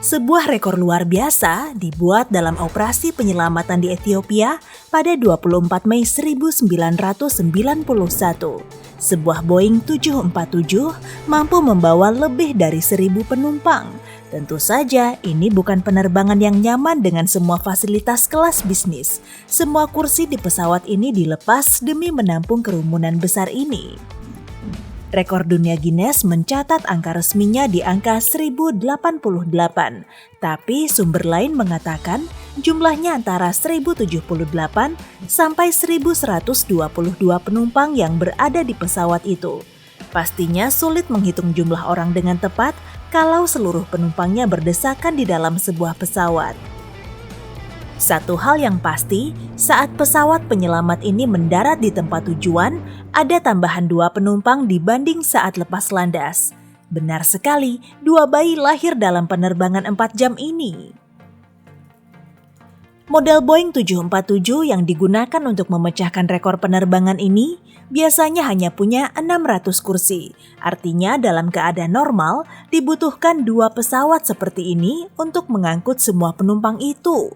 Sebuah rekor luar biasa dibuat dalam operasi penyelamatan di Ethiopia pada 24 Mei 1991. Sebuah Boeing 747 mampu membawa lebih dari 1.000 penumpang. Tentu saja ini bukan penerbangan yang nyaman dengan semua fasilitas kelas bisnis. Semua kursi di pesawat ini dilepas demi menampung kerumunan besar ini. Rekor dunia Guinness mencatat angka resminya di angka 1088, tapi sumber lain mengatakan jumlahnya antara 1078 sampai 1122 penumpang yang berada di pesawat itu. Pastinya sulit menghitung jumlah orang dengan tepat kalau seluruh penumpangnya berdesakan di dalam sebuah pesawat. Satu hal yang pasti, saat pesawat penyelamat ini mendarat di tempat tujuan, ada tambahan 2 penumpang dibanding saat lepas landas. Benar sekali, 2 bayi lahir dalam penerbangan 4 jam ini. Model Boeing 747 yang digunakan untuk memecahkan rekor penerbangan ini biasanya hanya punya 600 kursi. Artinya dalam keadaan normal, dibutuhkan 2 pesawat seperti ini untuk mengangkut semua penumpang itu.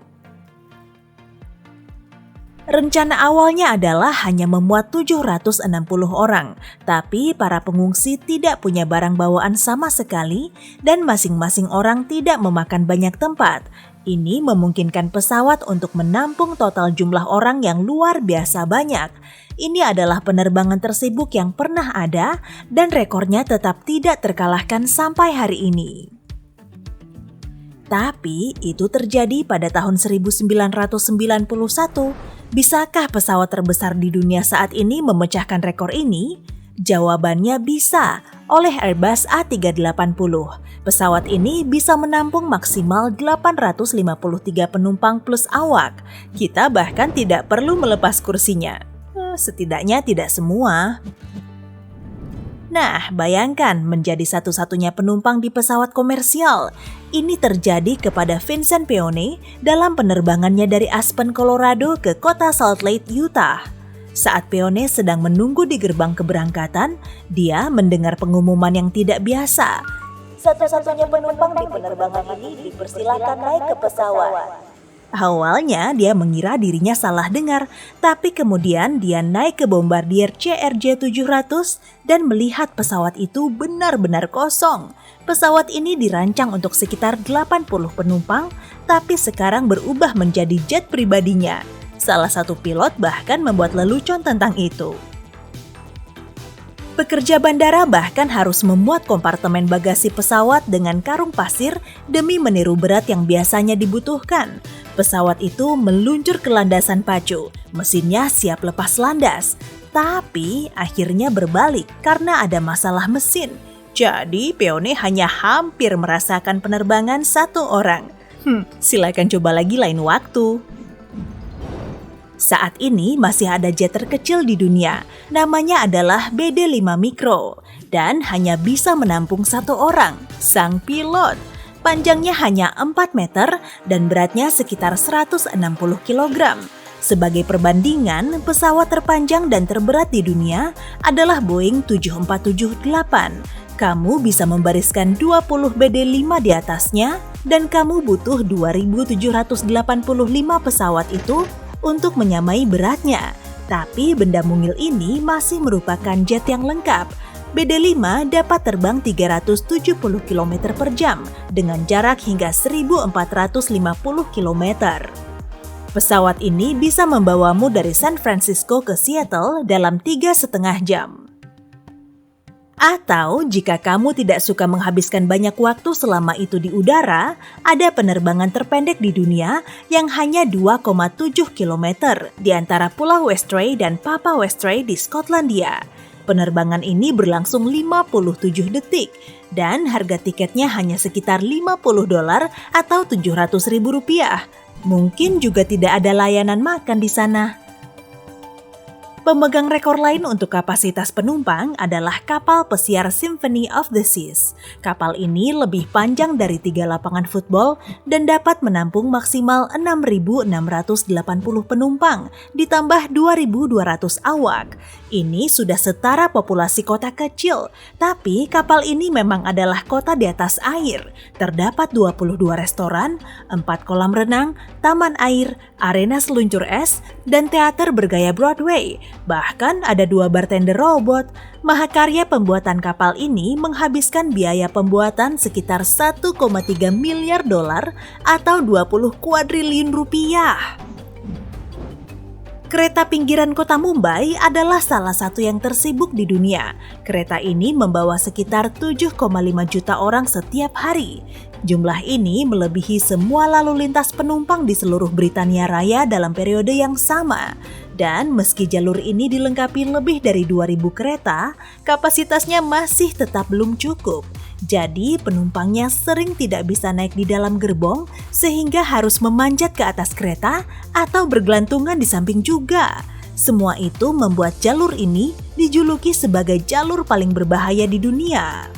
Rencana awalnya adalah hanya memuat 760 orang, tapi para pengungsi tidak punya barang bawaan sama sekali dan masing-masing orang tidak memakan banyak tempat. Ini memungkinkan pesawat untuk menampung total jumlah orang yang luar biasa banyak. Ini adalah penerbangan tersibuk yang pernah ada dan rekornya tetap tidak terkalahkan sampai hari ini. Tapi itu terjadi pada tahun 1991. Bisakah pesawat terbesar di dunia saat ini memecahkan rekor ini? Jawabannya bisa, oleh Airbus A380. Pesawat ini bisa menampung maksimal 853 penumpang plus awak. Kita bahkan tidak perlu melepas kursinya. Setidaknya tidak semua. Nah, bayangkan menjadi satu-satunya penumpang di pesawat komersial. Ini terjadi kepada Vincent Peone dalam penerbangannya dari Aspen, Colorado ke kota Salt Lake, Utah. Saat Peone sedang menunggu di gerbang keberangkatan, dia mendengar pengumuman yang tidak biasa. Satu-satunya penumpang di penerbangan ini dipersilakan naik ke pesawat. Awalnya dia mengira dirinya salah dengar, tapi kemudian dia naik ke Bombardier CRJ700 dan melihat pesawat itu benar-benar kosong. Pesawat ini dirancang untuk sekitar 80 penumpang, tapi sekarang berubah menjadi jet pribadinya. Salah satu pilot bahkan membuat lelucon tentang itu. Pekerja bandara bahkan harus memuat kompartemen bagasi pesawat dengan karung pasir demi meniru berat yang biasanya dibutuhkan. Pesawat itu meluncur ke landasan pacu, mesinnya siap lepas landas. Tapi akhirnya berbalik karena ada masalah mesin. Jadi Peone hanya hampir merasakan penerbangan 1 orang. Silakan coba lagi lain waktu. Saat ini masih ada jet terkecil di dunia, namanya adalah BD-5 Micro, dan hanya bisa menampung 1 orang, sang pilot. Panjangnya hanya 4 meter dan beratnya sekitar 160 kg. Sebagai perbandingan, pesawat terpanjang dan terberat di dunia adalah Boeing 747-8. Kamu bisa membariskan 20 BD-5 di atasnya, dan kamu butuh 2.785 pesawat itu untuk menyamai beratnya. Tapi benda mungil ini masih merupakan jet yang lengkap. BD-5 dapat terbang 370 km per jam dengan jarak hingga 1.450 km. Pesawat ini bisa membawamu dari San Francisco ke Seattle dalam 3,5 jam. Atau jika kamu tidak suka menghabiskan banyak waktu selama itu di udara, ada penerbangan terpendek di dunia yang hanya 2,7 km di antara Pulau Westray dan Papa Westray di Skotlandia. Penerbangan ini berlangsung 57 detik dan harga tiketnya hanya sekitar $50 atau Rp700.000. Mungkin juga tidak ada layanan makan di sana. Pemegang rekor lain untuk kapasitas penumpang adalah kapal pesiar Symphony of the Seas. Kapal ini lebih panjang dari 3 lapangan football dan dapat menampung maksimal 6.680 penumpang, ditambah 2.200 awak. Ini sudah setara populasi kota kecil, tapi kapal ini memang adalah kota di atas air. Terdapat 22 restoran, 4 kolam renang, taman air, arena seluncur es, dan teater bergaya Broadway. Bahkan ada 2 bartender robot. Mahakarya pembuatan kapal ini menghabiskan biaya pembuatan sekitar 1,3 miliar dolar atau 20 kuadriliun rupiah. Kereta pinggiran kota Mumbai adalah salah satu yang tersibuk di dunia. Kereta ini membawa sekitar 7,5 juta orang setiap hari. Jumlah ini melebihi semua lalu lintas penumpang di seluruh Britania Raya dalam periode yang sama. Dan meski jalur ini dilengkapi lebih dari 2.000 kereta, kapasitasnya masih tetap belum cukup. Jadi penumpangnya sering tidak bisa naik di dalam gerbong sehingga harus memanjat ke atas kereta atau bergelantungan di samping juga. Semua itu membuat jalur ini dijuluki sebagai jalur paling berbahaya di dunia.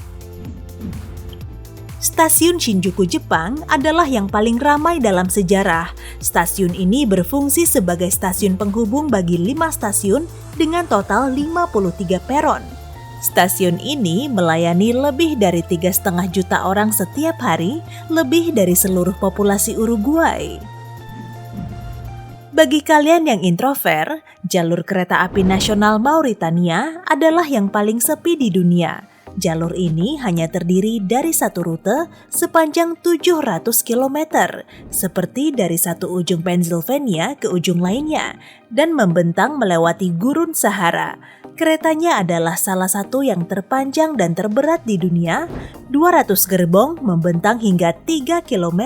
Stasiun Shinjuku, Jepang adalah yang paling ramai dalam sejarah. Stasiun ini berfungsi sebagai stasiun penghubung bagi 5 stasiun dengan total 53 peron. Stasiun ini melayani lebih dari 3,5 juta orang setiap hari, lebih dari seluruh populasi Uruguay. Bagi kalian yang introvert, jalur kereta api nasional Mauritania adalah yang paling sepi di dunia. Jalur ini hanya terdiri dari satu rute sepanjang 700 km, seperti dari satu ujung Pennsylvania ke ujung lainnya, dan membentang melewati gurun Sahara. Keretanya adalah salah satu yang terpanjang dan terberat di dunia, 200 gerbong membentang hingga 3 km.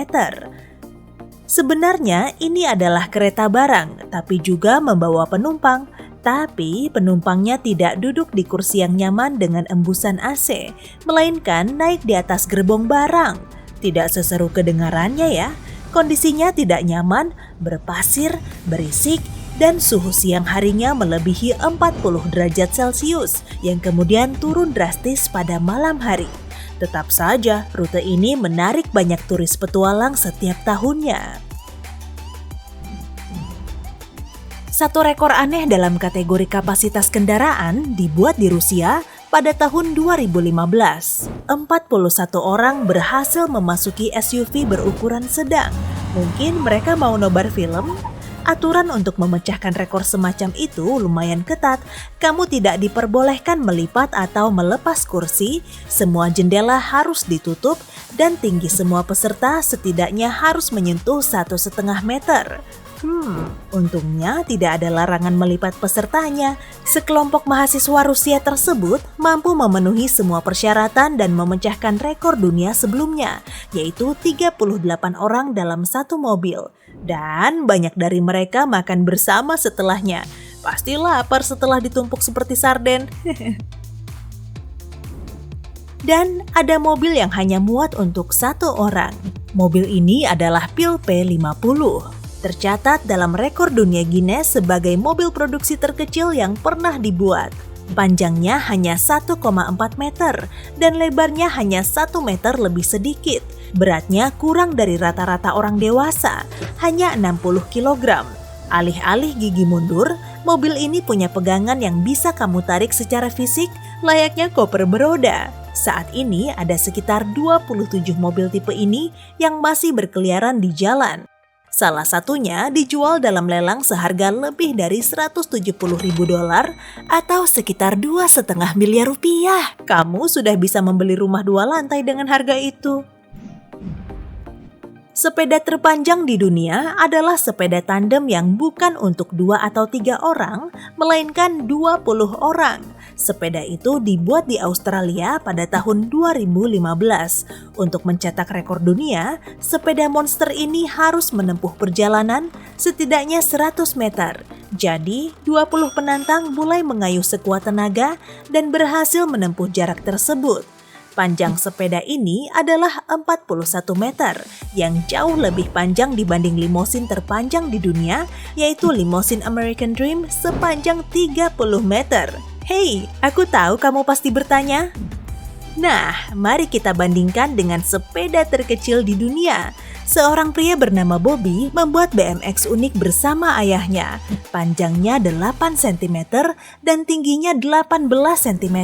Sebenarnya ini adalah kereta barang, tapi juga membawa penumpang. Tapi penumpangnya tidak duduk di kursi yang nyaman dengan embusan AC, melainkan naik di atas gerbong barang. Tidak seseru kedengarannya ya, kondisinya tidak nyaman, berpasir, berisik, dan suhu siang harinya melebihi 40 derajat Celcius yang kemudian turun drastis pada malam hari. Tetap saja, rute ini menarik banyak turis petualang setiap tahunnya. Satu rekor aneh dalam kategori kapasitas kendaraan dibuat di Rusia pada tahun 2015. 41 orang berhasil memasuki SUV berukuran sedang. Mungkin mereka mau nobar film? Aturan untuk memecahkan rekor semacam itu lumayan ketat. Kamu tidak diperbolehkan melipat atau melepas kursi, semua jendela harus ditutup, dan tinggi semua peserta setidaknya harus menyentuh 1,5 meter. Untungnya tidak ada larangan melipat pesertanya. Sekelompok mahasiswa Rusia tersebut mampu memenuhi semua persyaratan dan memecahkan rekor dunia sebelumnya, yaitu 38 orang dalam satu mobil. Dan banyak dari mereka makan bersama setelahnya. Pasti lapar setelah ditumpuk seperti sarden. Dan ada mobil yang hanya muat untuk satu orang. Mobil ini adalah Pil P50. Tercatat dalam rekor dunia Guinness sebagai mobil produksi terkecil yang pernah dibuat. Panjangnya hanya 1,4 meter dan lebarnya hanya 1 meter lebih sedikit. Beratnya kurang dari rata-rata orang dewasa, hanya 60 kg. Alih-alih gigi mundur, mobil ini punya pegangan yang bisa kamu tarik secara fisik layaknya koper beroda. Saat ini ada sekitar 27 mobil tipe ini yang masih berkeliaran di jalan. Salah satunya dijual dalam lelang seharga lebih dari $170.000 atau sekitar 2,5 miliar rupiah. Kamu sudah bisa membeli rumah 2 lantai dengan harga itu. Sepeda terpanjang di dunia adalah sepeda tandem yang bukan untuk 2 atau 3 orang, melainkan 20 orang. Sepeda itu dibuat di Australia pada tahun 2015. Untuk mencetak rekor dunia, sepeda monster ini harus menempuh perjalanan setidaknya 100 meter. Jadi, 20 penantang mulai mengayuh sekuat tenaga dan berhasil menempuh jarak tersebut. Panjang sepeda ini adalah 41 meter, yang jauh lebih panjang dibanding limosin terpanjang di dunia, yaitu limosin American Dream sepanjang 30 meter. Hey, aku tahu kamu pasti bertanya. Nah, mari kita bandingkan dengan sepeda terkecil di dunia. Seorang pria bernama Bobby membuat BMX unik bersama ayahnya. Panjangnya 8 cm dan tingginya 18 cm.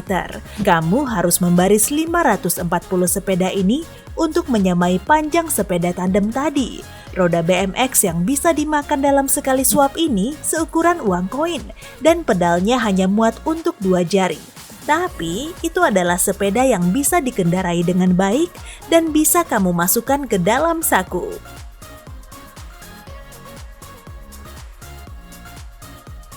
Kamu harus membaris 540 sepeda ini untuk menyamai panjang sepeda tandem tadi. Roda BMX yang bisa dimakan dalam sekali suap ini seukuran uang koin dan pedalnya hanya muat untuk 2 jari. Tapi, itu adalah sepeda yang bisa dikendarai dengan baik dan bisa kamu masukkan ke dalam saku.